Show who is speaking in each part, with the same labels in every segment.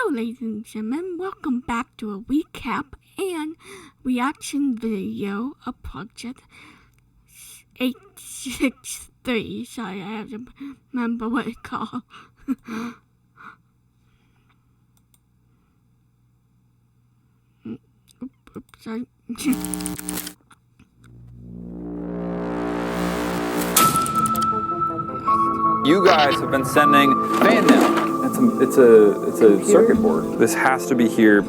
Speaker 1: Hello, ladies and gentlemen. Welcome back to a recap and reaction video of Project 863. Sorry, I have to remember what it's called. Oops, sorry.
Speaker 2: You guys have been sending fan mail. It's a circuit board. This has to be here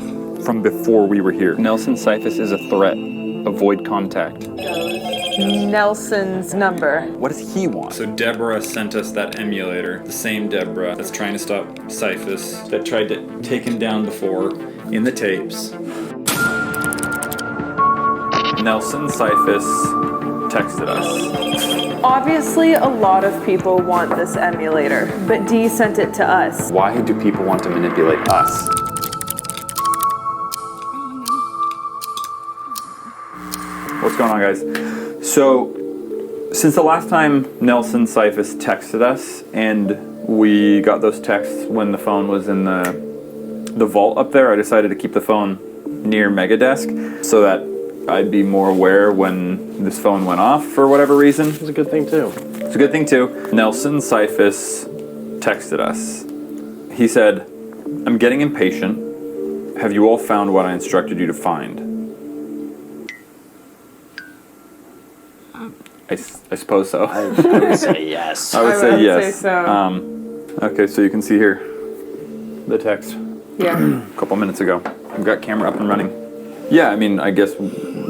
Speaker 2: from before we were here. Nelson Cyphus is a threat. Avoid contact.
Speaker 3: Nelson's number.
Speaker 2: What does he want? So Deborah sent us that emulator. The same Deborah that's trying to stop Cyphus, that tried to take him down before in the tapes. Nelson Cyphus texted us.
Speaker 3: Obviously, a lot of people want this emulator, but Dee sent it to us.
Speaker 2: Why do people want to manipulate us? What's going on, guys? So, since the last time Nelson Cyphus texted us, and we got those texts when the phone was in the vault up there, I decided to keep the phone near Megadesk so that I'd be more aware when this phone went off for whatever reason.
Speaker 4: It's a good thing too.
Speaker 2: It's a good thing too. Nelson Cyphus texted us. He said, "I'm getting impatient. Have you all found what I instructed you to find?" I suppose so.
Speaker 4: I would say yes.
Speaker 2: I would say yes.
Speaker 3: say so.
Speaker 2: Okay, so you can see here the text
Speaker 3: Yeah.
Speaker 2: a couple minutes ago. We've got camera up and running. Yeah, I mean, I guess,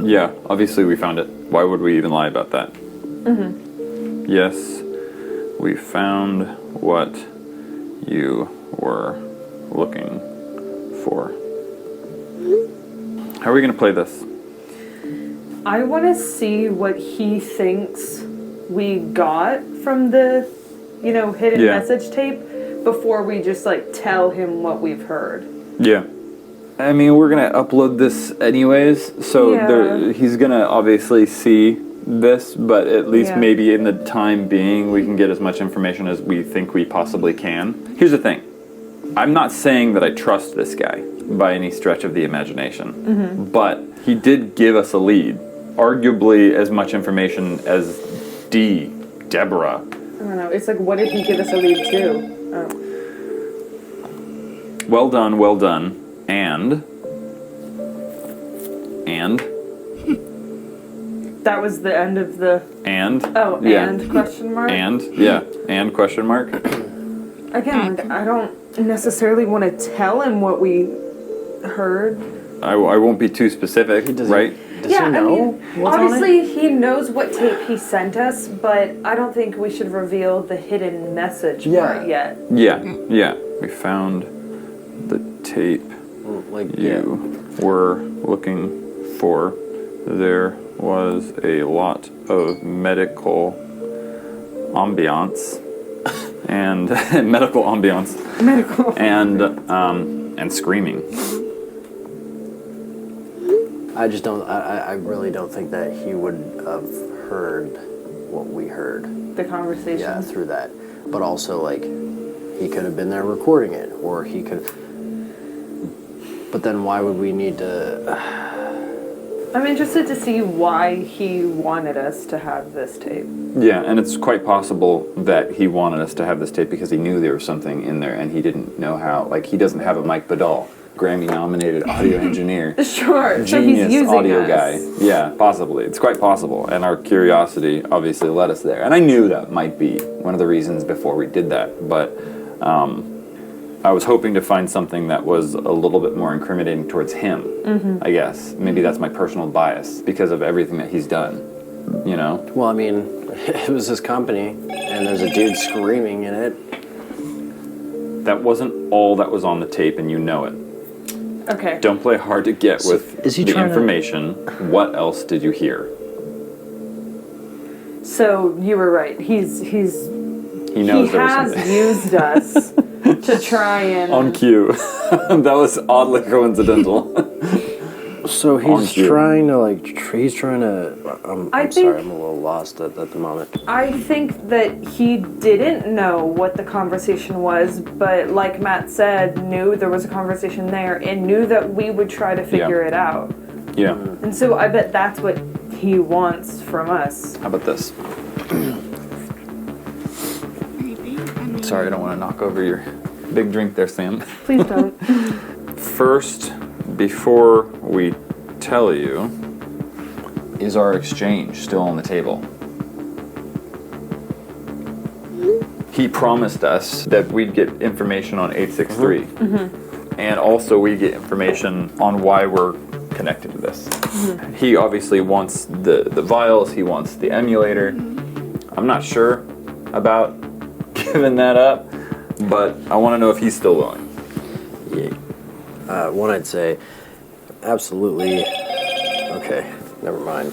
Speaker 2: yeah, obviously we found it. Why would we even lie about that? Mm-hmm. Yes, we found what you were looking for. How are we going to play this?
Speaker 3: I want to see what he thinks we got from the, hidden message tape before we just, tell him what we've heard.
Speaker 2: Yeah. I mean, we're going to upload this anyways, so he's going to obviously see this, but at least maybe in the time being, we can get as much information as we think we possibly can. Here's the thing. I'm not saying that I trust this guy by any stretch of the imagination, but he did give us a lead. Arguably as much information as Deborah.
Speaker 3: I don't know. It's like, what did he give us a lead to? Oh.
Speaker 2: Well done, well done. And
Speaker 3: That was the end of the...
Speaker 2: and
Speaker 3: question mark?
Speaker 2: And question mark.
Speaker 3: Again, I don't necessarily want to tell him what we heard.
Speaker 2: I won't be too specific, right?
Speaker 4: Does he know what's on it?
Speaker 3: Obviously he knows what tape he sent us, but I don't think we should reveal the hidden message part yet.
Speaker 2: Yeah. We found the tape you were looking for. There was a lot of medical ambiance and and screaming.
Speaker 4: I just don't. I really don't think that he would have heard what we heard.
Speaker 3: The conversation.
Speaker 4: Yeah, through that. But also, he could have been there recording it, or he could. But then, why would we need to?
Speaker 3: I'm interested to see why he wanted us to have this tape.
Speaker 2: Yeah, and it's quite possible that he wanted us to have this tape because he knew there was something in there, and he didn't know how. He doesn't have a Mike Badal, Grammy-nominated audio engineer.
Speaker 3: Sure, so
Speaker 2: genius
Speaker 3: he's using
Speaker 2: audio
Speaker 3: us.
Speaker 2: guy. Yeah, possibly. It's quite possible, and our curiosity obviously led us there. And I knew that might be one of the reasons before we did that, but I was hoping to find something that was a little bit more incriminating towards him, I guess. Maybe that's my personal bias because of everything that he's done,
Speaker 4: Well, I mean, it was his company, and there's a dude screaming in it.
Speaker 2: That wasn't all that was on the tape, and you know it.
Speaker 3: Okay.
Speaker 2: Don't play hard to get with
Speaker 4: is he
Speaker 2: the
Speaker 4: trying
Speaker 2: information. What else did you hear?
Speaker 3: So you were right.
Speaker 2: He knows
Speaker 3: he has used us to try and...
Speaker 2: On cue. That was oddly coincidental.
Speaker 4: So he's
Speaker 2: onto you.
Speaker 4: trying to he's trying to. I'm
Speaker 3: think-
Speaker 4: sorry, I'm a little lost at the moment.
Speaker 3: I think that he didn't know what the conversation was, but like Matt said, knew there was a conversation there and knew that we would try to figure it out.
Speaker 2: Yeah.
Speaker 3: And so I bet that's what he wants from us.
Speaker 2: How about this?
Speaker 1: Maybe. I mean,
Speaker 2: Sorry, I don't want to knock over your big drink there, Sam.
Speaker 3: Please don't.
Speaker 2: First, before we tell you, is our exchange still on the table? He promised us that we'd get information on 863. And also we get information on why we're connected to this. He obviously wants the vials, he wants the emulator. I'm not sure about giving that up, but I want to know if he's still willing.
Speaker 4: One, I'd say, absolutely. Okay, never mind.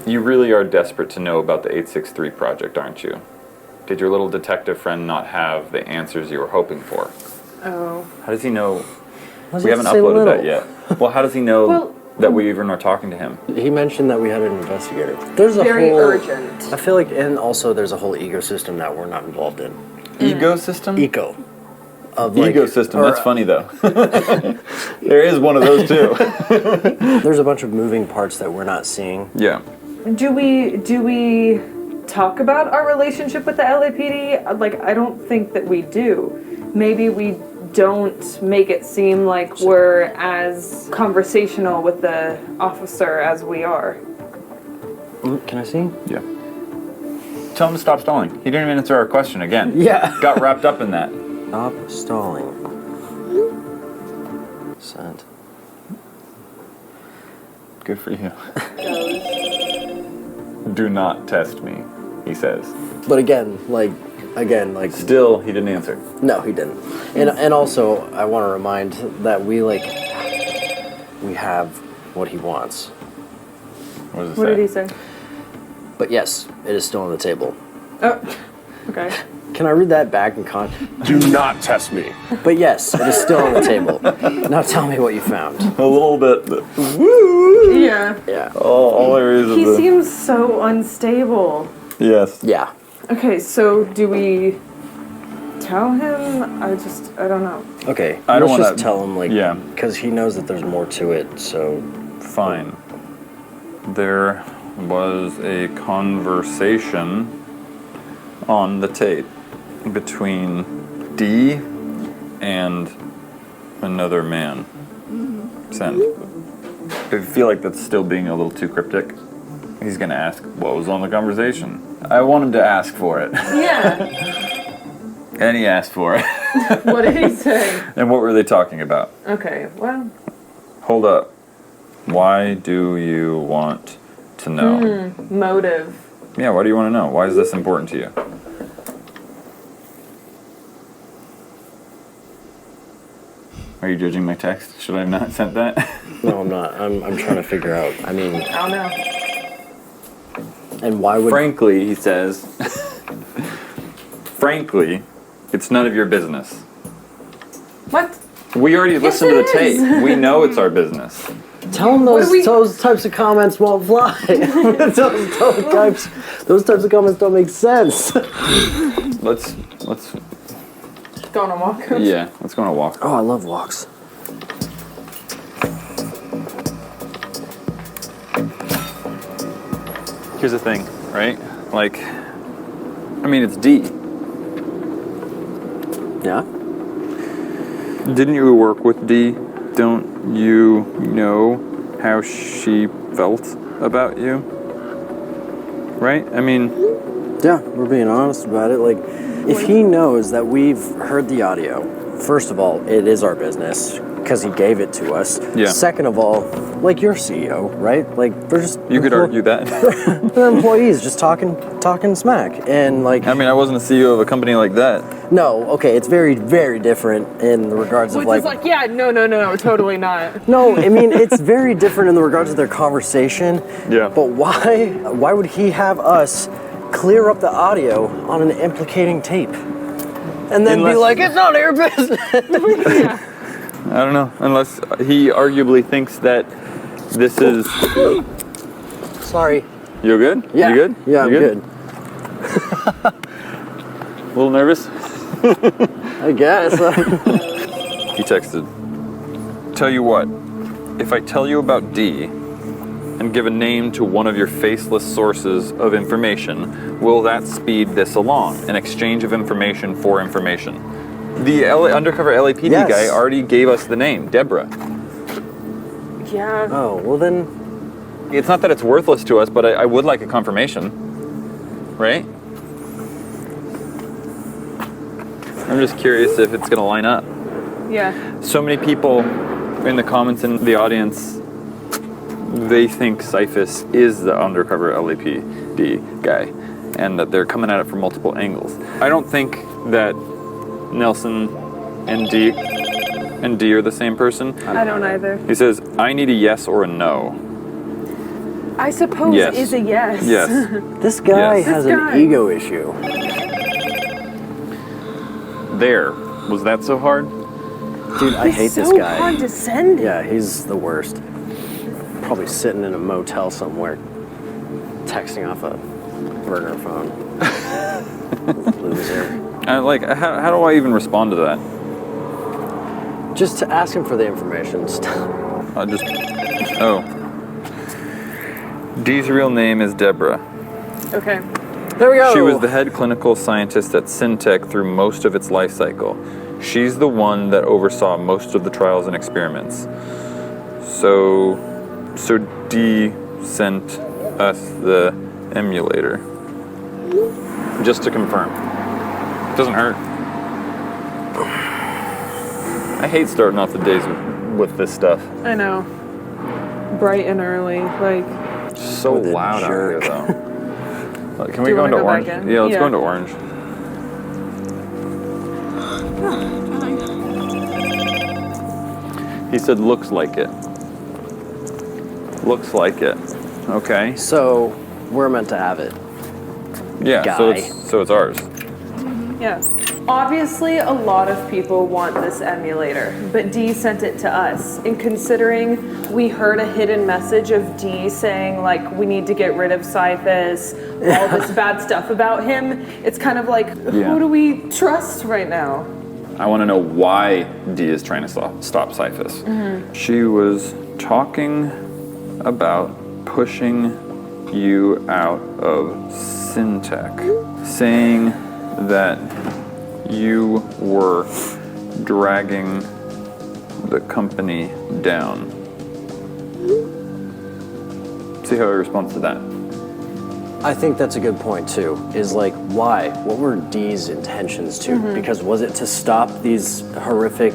Speaker 2: You really are desperate to know about the 863 project, aren't you? Did your little detective friend not have the answers you were hoping for?
Speaker 3: Oh.
Speaker 2: How does he know?
Speaker 4: Does
Speaker 2: We
Speaker 4: it
Speaker 2: haven't
Speaker 4: say
Speaker 2: uploaded
Speaker 4: little?
Speaker 2: that yet. Well, how does he know
Speaker 3: Well,
Speaker 2: that we even are talking to him?
Speaker 4: He mentioned that we had an investigator. There's a
Speaker 3: Very
Speaker 4: whole.
Speaker 3: urgent.
Speaker 4: I feel like, and also there's a whole ecosystem that we're not involved in.
Speaker 2: Ecosystem?
Speaker 4: Eco. Of like,
Speaker 2: Ecosystem,
Speaker 4: or-
Speaker 2: that's funny though. There is one of those too.
Speaker 4: There's a bunch of moving parts that we're not seeing.
Speaker 2: Yeah.
Speaker 3: Do we talk about our relationship with the LAPD? Like, I don't think that we do. Maybe we don't make it seem like we're as conversational with the officer as we are.
Speaker 4: Can I see?
Speaker 2: Yeah. Tell him to stop stalling. He didn't even answer our question again.
Speaker 4: Yeah.
Speaker 2: Got wrapped up in that.
Speaker 4: Stop stalling. Sent.
Speaker 2: Good for you. Do not test me, he says.
Speaker 4: But again, like,
Speaker 2: Still, he didn't answer.
Speaker 4: no, he didn't. And also, I want to remind that we have what he wants.
Speaker 2: What does it
Speaker 3: What
Speaker 2: say?
Speaker 3: did he say?
Speaker 4: But yes, it is still on the table.
Speaker 3: Oh, okay.
Speaker 4: Can I read that back in
Speaker 5: Do not test me.
Speaker 4: But yes, it is still on the table. Now tell me what you found.
Speaker 2: A little bit.
Speaker 3: Yeah.
Speaker 4: Yeah.
Speaker 2: All areas of
Speaker 3: He
Speaker 2: the...
Speaker 3: seems so unstable.
Speaker 2: Yes.
Speaker 4: Yeah.
Speaker 3: Okay, so do we tell him? I don't know.
Speaker 4: Okay.
Speaker 2: I don't
Speaker 4: let's
Speaker 2: wanna-
Speaker 4: just tell him, like,
Speaker 2: yeah.
Speaker 4: because he knows that there's more to it. So
Speaker 2: Fine. There was a conversation on the tape between D and another man. Send. I feel like that's still being a little too cryptic. He's gonna ask, what was on the conversation? I want him to ask for it.
Speaker 3: Yeah.
Speaker 2: And he asked for it.
Speaker 3: What did he say?
Speaker 2: And what were they talking about?
Speaker 3: Okay, well,
Speaker 2: Hold up. Why do you want to know?
Speaker 3: motive.
Speaker 2: Yeah, why do you want to know? Why is this important to you? Are you judging my text? Should I have not sent that?
Speaker 4: no, I'm not. I'm trying to figure out. I mean,
Speaker 3: I don't know.
Speaker 4: and why would
Speaker 2: Frankly, he says, frankly, it's none of your business.
Speaker 3: What?
Speaker 2: We already listened to the
Speaker 3: it is.
Speaker 2: tape. We know it's our business.
Speaker 4: tell him
Speaker 3: What
Speaker 4: those
Speaker 3: do we-
Speaker 4: those types of comments won't fly. those types of comments don't make sense.
Speaker 2: Let's
Speaker 3: Go on a walk.
Speaker 2: yeah, let's go on a walk.
Speaker 4: Oh, I love walks.
Speaker 2: Here's the thing, right? Like, I mean, it's D.
Speaker 4: Yeah.
Speaker 2: Didn't you work with D? Don't you know how she felt about you? Right? I mean,
Speaker 4: Yeah, we're being honest about it. Like, if he knows that we've heard the audio, first of all, it is our business because he gave it to us.
Speaker 2: Yeah.
Speaker 4: Second of all, like, you're CEO, right? Like, they're just
Speaker 2: you could argue that.
Speaker 4: they're employees just talking smack, and like,
Speaker 2: I mean, I wasn't a CEO of a company like that.
Speaker 4: no, okay, it's very, very different in the regards of
Speaker 3: Which
Speaker 4: like.
Speaker 3: is like, yeah, no, totally not.
Speaker 4: No, I mean it's very different in the regards of their conversation.
Speaker 2: Yeah.
Speaker 4: But why would he have us clear up the audio on an implicating tape? And then be
Speaker 2: Unless-
Speaker 4: like, it's none of your business.
Speaker 2: I don't know. Unless he arguably thinks that this is.
Speaker 4: Sorry.
Speaker 2: You good?
Speaker 4: Yeah.
Speaker 2: You good?
Speaker 4: Yeah, I'm
Speaker 2: You
Speaker 4: good.
Speaker 2: A little nervous?
Speaker 4: I guess.
Speaker 2: He texted, "Tell you what, if I tell you about D and give a name to one of your faceless sources of information, will that speed this along? An exchange of information for information." The undercover LAPD
Speaker 4: Yes.
Speaker 2: guy already gave us the name, Deborah.
Speaker 3: Yeah.
Speaker 4: Oh, well then.
Speaker 2: It's not that it's worthless to us, but I would like a confirmation, right? I'm just curious if it's gonna line up.
Speaker 3: Yeah.
Speaker 2: So many people in the comments in the audience, they think Cyphus is the undercover LAPD guy, and that they're coming at it from multiple angles. I don't think that Nelson and D are the same person.
Speaker 3: I don't either.
Speaker 2: He says, "I need a yes or a no."
Speaker 3: I suppose
Speaker 2: Yes.
Speaker 3: is a yes.
Speaker 2: Yes.
Speaker 4: This guy
Speaker 2: Yes.
Speaker 4: has
Speaker 3: This
Speaker 4: an
Speaker 3: guy.
Speaker 4: ego issue.
Speaker 2: There. Was that so hard?
Speaker 4: Dude, I hate
Speaker 3: so
Speaker 4: this guy.
Speaker 3: condescending.
Speaker 4: Yeah, he's the worst. Probably sitting in a motel somewhere, texting off a burner phone. Loser.
Speaker 2: How do I even respond to that?
Speaker 4: Just to ask him for the information.
Speaker 2: Dee's real name is Deborah.
Speaker 3: Okay.
Speaker 4: There we go.
Speaker 2: She was the head clinical scientist at Syntec through most of its life cycle. She's the one that oversaw most of the trials and experiments. So Dee sent us the emulator. Just to confirm. Doesn't hurt. I hate starting off the days with this stuff.
Speaker 3: I know. Bright and early, like.
Speaker 2: So
Speaker 4: What a
Speaker 2: loud out here,
Speaker 4: jerk.
Speaker 2: though. Can
Speaker 3: Do
Speaker 2: we
Speaker 3: you
Speaker 2: go
Speaker 3: wanna
Speaker 2: into
Speaker 3: go
Speaker 2: orange?
Speaker 3: back in?
Speaker 2: Yeah, let's go
Speaker 3: Yeah.
Speaker 2: into orange. He said, "Looks like it." Looks like it. Okay.
Speaker 4: So we're meant to have it.
Speaker 2: Yeah.
Speaker 4: Guy.
Speaker 2: So it's ours.
Speaker 3: Yeah. Obviously, a lot of people want this emulator, but Dee sent it to us. And considering we heard a hidden message of Dee saying, like, we need to get rid of Cyphus, all this bad stuff about him, it's kind of like,
Speaker 2: Yeah.
Speaker 3: who do we trust right now?
Speaker 2: I want to know why Dee is trying to stop Cyphus. She was talking about pushing you out of Syntec, saying that you were dragging the company down. See how he responds to that.
Speaker 4: I think that's a good point too. Is like, why? What were Dee's intentions too? Because was it to stop these horrific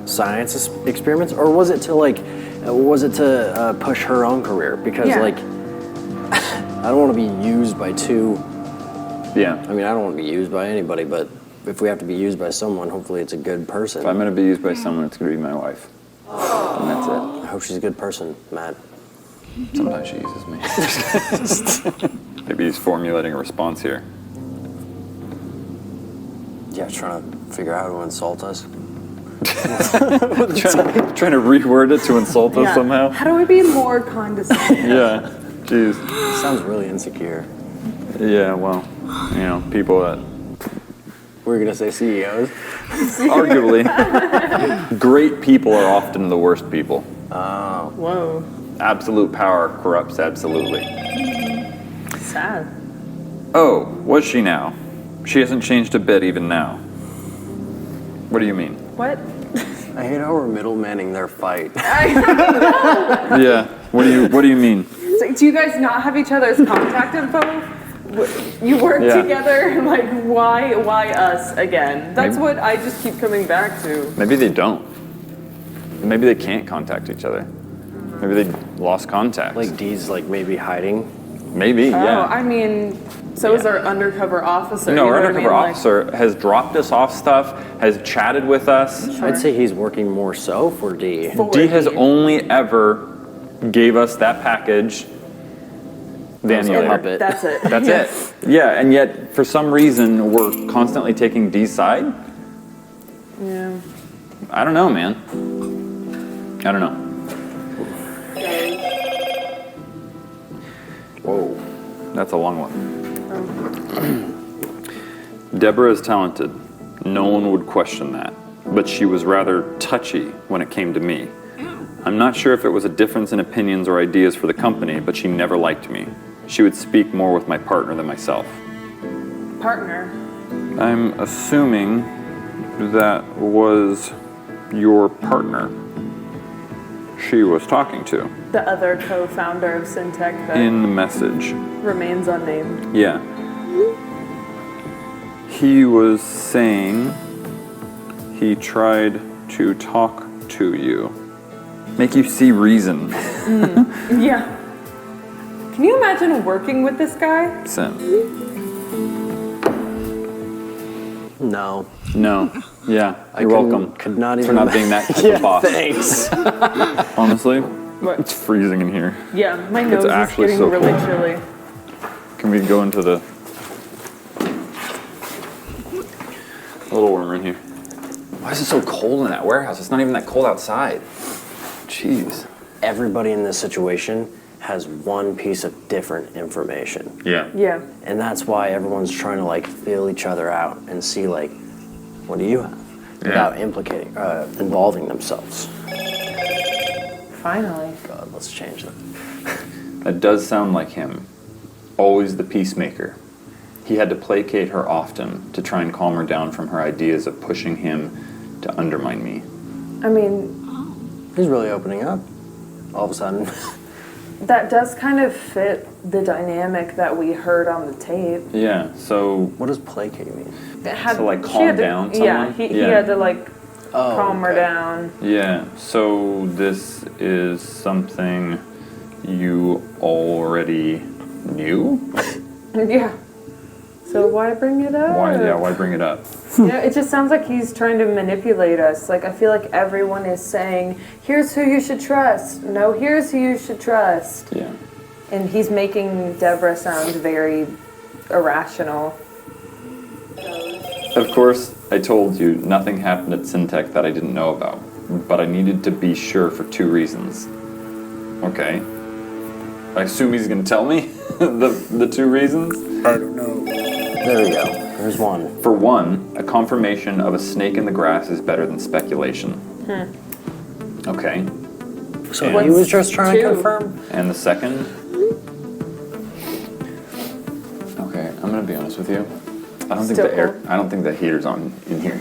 Speaker 4: science experiments, or was it to push her own career? Because
Speaker 3: Yeah.
Speaker 4: like, I don't want to be used by two.
Speaker 2: Yeah.
Speaker 4: I mean, I don't want to be used by anybody, but if we have to be used by someone, hopefully it's a good person.
Speaker 2: If I'm going to be used by someone, it's going to be my wife. And that's it.
Speaker 4: I hope she's a good person, Matt.
Speaker 2: Sometimes she uses me. Maybe he's formulating a response here.
Speaker 4: Yeah, trying to figure out how to insult us.
Speaker 2: trying to reword it to insult us somehow.
Speaker 3: How do we be more condescending?
Speaker 2: Yeah. Jeez.
Speaker 4: Sounds really insecure.
Speaker 2: Yeah, well, people that
Speaker 4: We're gonna say CEOs.
Speaker 2: arguably great people are often the worst people.
Speaker 3: Whoa.
Speaker 2: Absolute power corrupts absolutely.
Speaker 3: Sad.
Speaker 2: Oh, was she now? She hasn't changed a bit even now. What do you mean?
Speaker 3: What?
Speaker 4: I hate how we're middlemaning their fight.
Speaker 2: Yeah. What do you mean?
Speaker 3: So, do you guys not have each other's contact info? You work
Speaker 2: Yeah.
Speaker 3: together, like why us again? That's
Speaker 2: Maybe-
Speaker 3: what I just keep coming back to.
Speaker 2: Maybe they don't. Maybe they can't contact each other. Maybe they lost contact.
Speaker 4: Like Dee's like maybe hiding.
Speaker 2: Maybe,
Speaker 3: Oh,
Speaker 2: yeah.
Speaker 3: I mean, so is our undercover officer.
Speaker 2: No,
Speaker 3: you know
Speaker 2: our
Speaker 3: what I
Speaker 2: undercover
Speaker 3: mean? Like,
Speaker 2: officer has dropped us off stuff, has chatted with us.
Speaker 4: I'd say he's working more so for Dee.
Speaker 3: for
Speaker 2: D has
Speaker 3: Dee.
Speaker 2: only ever gave us that package, the
Speaker 4: That was a
Speaker 2: emulator.
Speaker 4: puppet.
Speaker 3: That's it.
Speaker 2: That's
Speaker 3: Yes.
Speaker 2: it. Yeah, and yet for some reason we're constantly taking D's side.
Speaker 3: Yeah.
Speaker 2: I don't know, man. I don't know.
Speaker 4: Whoa.
Speaker 2: That's a long one. Deborah is talented. No one would question that. But she was rather touchy when it came to me. I'm not sure if it was a difference in opinions or ideas for the company, but she never liked me. She would speak more with my partner than myself.
Speaker 3: Partner.
Speaker 2: I'm assuming that was your partner she was talking to.
Speaker 3: The other co-founder of Syntech that
Speaker 2: In the message.
Speaker 3: remains unnamed.
Speaker 2: Yeah. He was saying he tried to talk to you. Make you see reason.
Speaker 3: Yeah. Can you imagine working with this guy?
Speaker 2: Sent.
Speaker 4: No.
Speaker 2: No. Yeah. You're welcome.
Speaker 4: Could not
Speaker 2: For
Speaker 4: even.
Speaker 2: not being that type
Speaker 4: Yeah,
Speaker 2: of boss.
Speaker 4: thanks.
Speaker 2: Honestly,
Speaker 3: What?
Speaker 2: it's freezing in here.
Speaker 3: Yeah, my nose is
Speaker 2: actually
Speaker 3: getting
Speaker 2: so
Speaker 3: really
Speaker 2: cold.
Speaker 3: chilly.
Speaker 2: Can we go into the a little warmer in here? Why is it so cold in that warehouse? It's not even that cold outside. Jeez.
Speaker 4: Everybody in this situation has one piece of different information.
Speaker 2: Yeah.
Speaker 3: Yeah.
Speaker 4: And that's why everyone's trying to like feel each other out and see like, what do you have? Without involving themselves.
Speaker 3: Finally.
Speaker 4: God, let's change that.
Speaker 2: That does sound like him. Always the peacemaker. He had to placate her often to try and calm her down from her ideas of pushing him to undermine me.
Speaker 3: I mean,
Speaker 4: He's really opening up. All of a sudden.
Speaker 3: that does kind of fit the dynamic that we heard on the tape.
Speaker 2: Yeah, so
Speaker 4: What does placate mean?
Speaker 3: It had,
Speaker 2: So, like,
Speaker 3: she
Speaker 2: calm
Speaker 3: had to-
Speaker 2: down
Speaker 3: Yeah,
Speaker 2: someone?
Speaker 3: he
Speaker 2: Yeah.
Speaker 3: had to like
Speaker 4: Oh,
Speaker 3: calm her
Speaker 4: okay.
Speaker 3: down.
Speaker 2: yeah, so this is something you already knew?
Speaker 3: Yeah. So why bring it up?
Speaker 2: Why bring it up?
Speaker 3: It just sounds like he's trying to manipulate us. Like, I feel like everyone is saying, here's who you should trust. No, here's who you should trust.
Speaker 2: Yeah.
Speaker 3: And he's making Deborah sound very irrational.
Speaker 2: Of course, I told you nothing happened at Syntech that I didn't know about, but I needed to be sure for 2 reasons. Okay. I assume he's gonna tell me the 2 reasons?
Speaker 5: I don't know.
Speaker 4: There we go. There's one.
Speaker 2: For one, a confirmation of a snake in the grass is better than speculation. Okay.
Speaker 4: So
Speaker 2: And-
Speaker 4: he was just trying to
Speaker 3: Two.
Speaker 4: confirm.
Speaker 2: And the second? Okay, I'm gonna be honest with you. I don't think
Speaker 3: Still
Speaker 2: the air.
Speaker 3: cold?
Speaker 2: I don't think the heater's on in here.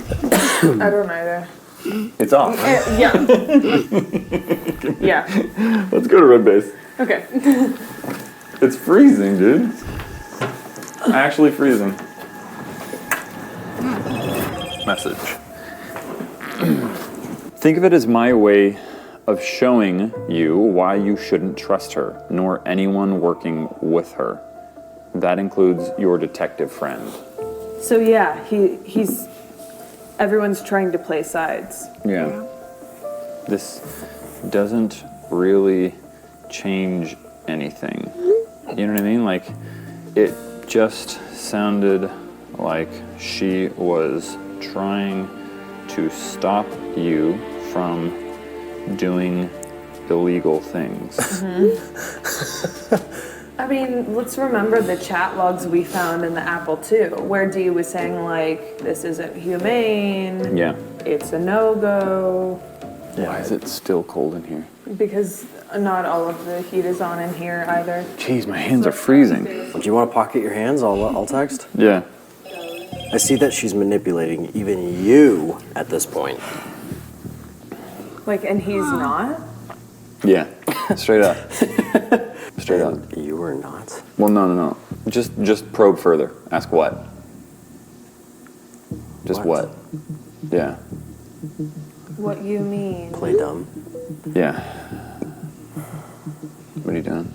Speaker 3: I don't either.
Speaker 2: It's off.
Speaker 3: Yeah. Yeah.
Speaker 2: Let's go to red base.
Speaker 3: Okay.
Speaker 2: It's freezing, dude. Actually freezing. Message. Think of it as my way of showing you why you shouldn't trust her, nor anyone working with her. That includes your detective friend.
Speaker 3: So yeah, he's everyone's trying to play sides.
Speaker 2: Yeah. This doesn't really change anything. You know what I mean? Like, it just sounded like she was trying to stop you from doing illegal things.
Speaker 3: I mean, let's remember the chat logs we found in the Apple II, where Dee was saying like, this isn't humane,
Speaker 2: Yeah.
Speaker 3: it's a no-go,
Speaker 2: Why is it still cold in here?
Speaker 3: because not all of the heat is on in here either.
Speaker 2: Jeez, my hands are freezing.
Speaker 4: Do you want to pocket your hands? I'll text.
Speaker 2: Yeah.
Speaker 4: I see that she's manipulating even you at this point.
Speaker 3: Like, and he's not?
Speaker 2: Yeah. Straight up. Straight up.
Speaker 4: And you are not.
Speaker 2: Well, no. Just probe further. Ask what? Just
Speaker 4: What?
Speaker 2: what? Yeah.
Speaker 3: What you mean?
Speaker 4: Play dumb.
Speaker 2: Yeah. What are you doing?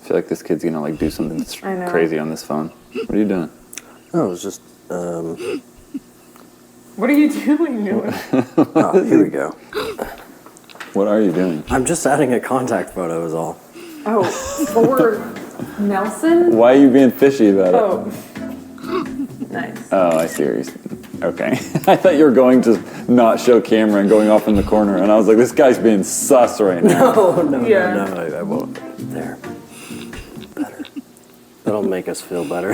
Speaker 2: I feel like this kid's gonna like do something that's
Speaker 3: I know.
Speaker 2: crazy on this phone. What are you doing?
Speaker 4: Oh, it was just.
Speaker 3: What are you doing, Noah?
Speaker 4: Oh, here we go.
Speaker 2: What are you doing?
Speaker 4: I'm just adding a contact photo, is all.
Speaker 3: Oh, for Nelson?
Speaker 2: Why are you being fishy about it?
Speaker 3: Oh. Nice.
Speaker 2: Oh, I see. Okay. I thought you were going to not show Cameron going off in the corner, and I was like, this guy's being sus right now.
Speaker 4: No,
Speaker 3: Yeah.
Speaker 4: I won't. There. Better. That'll make us feel better.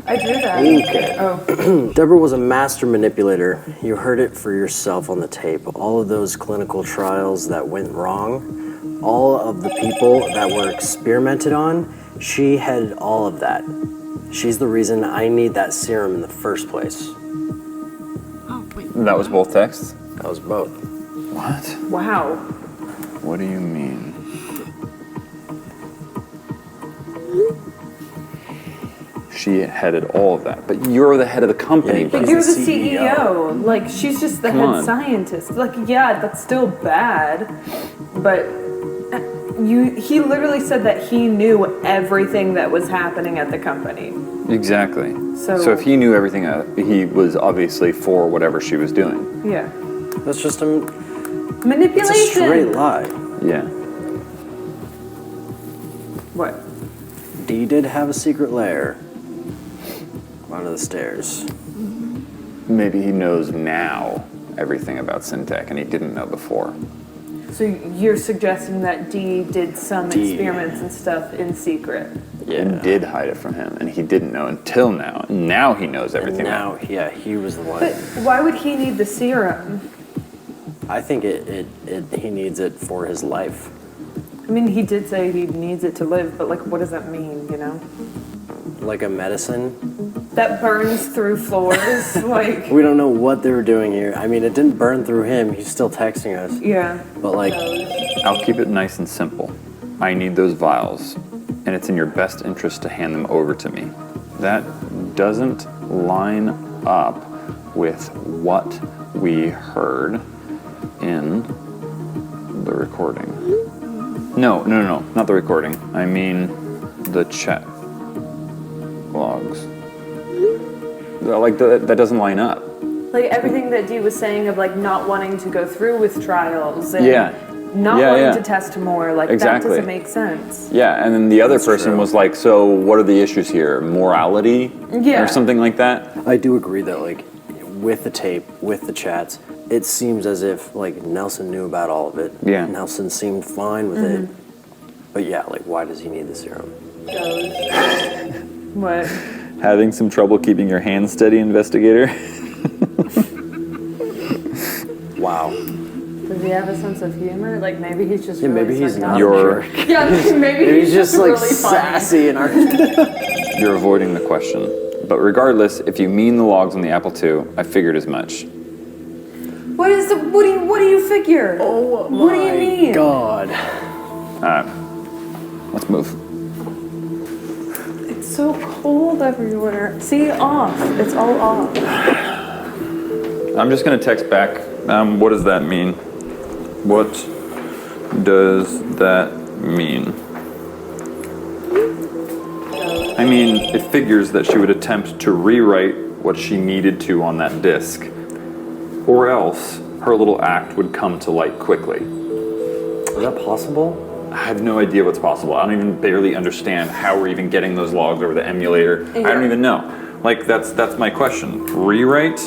Speaker 3: I drew that.
Speaker 4: Okay.
Speaker 3: Oh,
Speaker 4: Deborah was a master manipulator. You heard it for yourself on the tape. All of those clinical trials that went wrong, all of the people that were experimented on, she headed all of that. She's the reason I need that serum in the first place.
Speaker 1: Oh, wait.
Speaker 2: That was both texts?
Speaker 4: That was both.
Speaker 2: What?
Speaker 3: wow.
Speaker 2: What do you mean? She headed all of that, but you're the head of the company.
Speaker 4: Yeah,
Speaker 3: But
Speaker 2: bro.
Speaker 3: you're the
Speaker 4: He's the
Speaker 3: CEO. Like, she's just the
Speaker 2: Come
Speaker 3: head
Speaker 2: on.
Speaker 3: scientist. Like, yeah, that's still bad. But he literally said that he knew everything that was happening at the company.
Speaker 2: Exactly.
Speaker 3: So-
Speaker 2: if he knew everything, he was obviously for whatever she was doing.
Speaker 3: Yeah.
Speaker 4: That's just it's
Speaker 3: Manipulation.
Speaker 4: a straight lie.
Speaker 2: Yeah.
Speaker 3: What?
Speaker 4: Dee did have a secret lair under the stairs.
Speaker 2: Maybe he knows now everything about Syntech, and he didn't know before.
Speaker 3: So you're suggesting that Dee did some
Speaker 4: Dee.
Speaker 3: experiments and stuff in secret?
Speaker 2: And did hide it from him, and he didn't know until now. And now he knows
Speaker 4: And
Speaker 2: everything.
Speaker 4: now, yeah, he was the one.
Speaker 3: But why would he need the serum?
Speaker 4: I think he needs it for his life.
Speaker 3: I mean, he did say he needs it to live, but like, what does that mean, you know?
Speaker 4: Like a medicine.
Speaker 3: That burns through floors, like,
Speaker 4: We don't know what they were doing here. I mean, it didn't burn through him. He's still texting us.
Speaker 3: yeah.
Speaker 4: But like,
Speaker 2: I'll keep it nice and simple. I need those vials, and it's in your best interest to hand them over to me. That doesn't line up with what we heard in the recording. No, not the recording. I mean the chat logs. Like, that doesn't line up.
Speaker 3: Like everything that Dee was saying of like not wanting to go through with trials and
Speaker 2: Yeah.
Speaker 3: not
Speaker 2: Yeah,
Speaker 3: wanting
Speaker 2: yeah.
Speaker 3: to test more, like
Speaker 2: Exactly.
Speaker 3: that doesn't make sense.
Speaker 2: Yeah, and then the other
Speaker 4: That's
Speaker 2: person
Speaker 4: true.
Speaker 2: was like, so what are the issues here? Morality?
Speaker 3: Yeah.
Speaker 2: Or something like that?
Speaker 4: I do agree that like, with the tape, with the chats, it seems as if like Nelson knew about all of it.
Speaker 2: Yeah.
Speaker 4: Nelson seemed fine with it. But yeah, like, why does he need the serum?
Speaker 3: What?
Speaker 2: Having some trouble keeping your hands steady, investigator?
Speaker 4: Wow.
Speaker 3: Does he have a sense of humor? Like maybe he's just
Speaker 4: Yeah,
Speaker 3: really
Speaker 4: maybe he's not.
Speaker 3: sarcastic.
Speaker 2: You're
Speaker 3: Yeah, maybe
Speaker 4: He's just like
Speaker 3: really funny.
Speaker 4: sassy and
Speaker 2: you're avoiding the question. But regardless, if you mean the logs on the Apple II, I figured as much.
Speaker 3: What do you figure? Oh, what do you mean?
Speaker 4: God.
Speaker 2: Let's move.
Speaker 3: It's so cold everywhere. See, off. It's all off.
Speaker 2: I'm just gonna text back. What does that mean? What does that mean? I mean, it figures that she would attempt to rewrite what she needed to on that disk. Or else, her little act would come to light quickly.
Speaker 4: Is that possible?
Speaker 2: I have no idea what's possible. I don't even barely understand how we're even getting those logs over the emulator. I don't even know. Like, that's my question. Rewrite?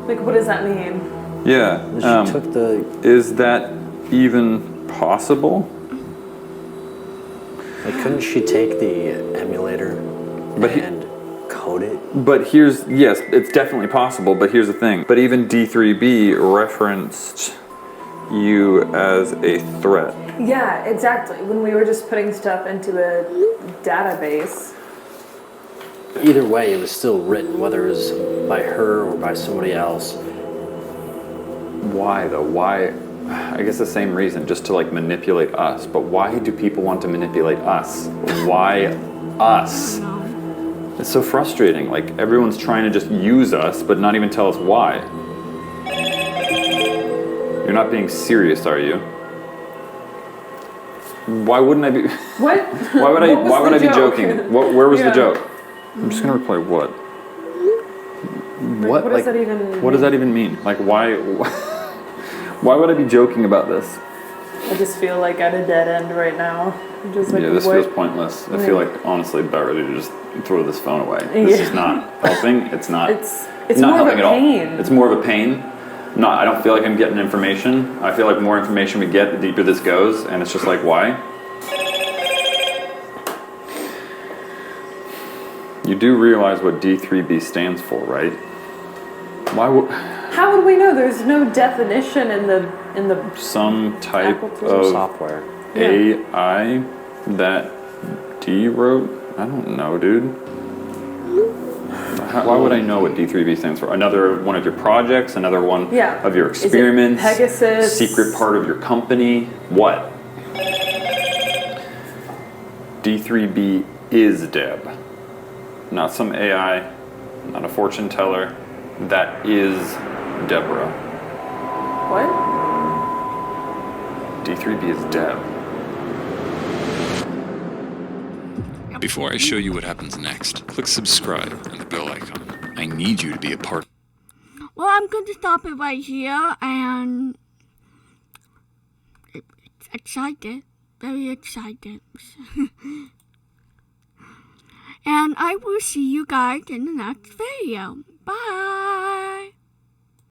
Speaker 3: Like, what does that mean?
Speaker 2: Yeah.
Speaker 4: She took the.
Speaker 2: Is that even possible?
Speaker 4: Like, couldn't she take the emulator
Speaker 2: But he-
Speaker 4: and code it?
Speaker 2: But yes, it's definitely possible, but here's the thing. But even D3B referenced you as a threat.
Speaker 3: Yeah, exactly. When we were just putting stuff into a database.
Speaker 4: Either way, it was still written, whether it was by her or by somebody else.
Speaker 2: Why though? Why? I guess the same reason, just to like manipulate us. But why do people want to manipulate us? Why us? It's so frustrating. Like everyone's trying to just use us, but not even tell us why. You're not being serious, are you? Why wouldn't I be?
Speaker 3: What?
Speaker 2: Why would I?
Speaker 3: What was
Speaker 2: Why would
Speaker 3: the
Speaker 2: I be
Speaker 3: joke?
Speaker 2: joking? Where was
Speaker 3: Yeah.
Speaker 2: the joke? I'm just gonna reply what?
Speaker 3: What does that even
Speaker 2: What does that even mean? Like why? Why would I be joking about this?
Speaker 3: I just feel like at a dead end right now. I'm just like,
Speaker 2: Yeah, this
Speaker 3: what?
Speaker 2: feels pointless. I feel like honestly about ready to just throw this phone away. This is not helping. It's not.
Speaker 3: It's
Speaker 2: not
Speaker 3: more of
Speaker 2: helping
Speaker 3: a
Speaker 2: at all.
Speaker 3: pain.
Speaker 2: It's more of a pain. I don't feel like I'm getting information. I feel like more information we get, the deeper this goes, and it's just like, why? You do realize what D3B stands for, right? Why would?
Speaker 3: How would we know? There's no definition in the
Speaker 2: Some type
Speaker 3: application
Speaker 2: of
Speaker 4: Software.
Speaker 2: AI that D wrote? I don't know, dude. Why would I know what D3B stands for? Another one of your projects? Another one of your experiments?
Speaker 3: Is it Pegasus?
Speaker 2: Secret part of your company? What? D3B is Deb. Not some AI, not a fortune teller. That is Deborah.
Speaker 3: What?
Speaker 2: D3B is Deb.
Speaker 6: Before I show you what happens next, click subscribe and the bell icon. I need you to be a part.
Speaker 1: Well, I'm going to stop it right here, and it's excited, very excited. And I will see you guys in the next video. Bye!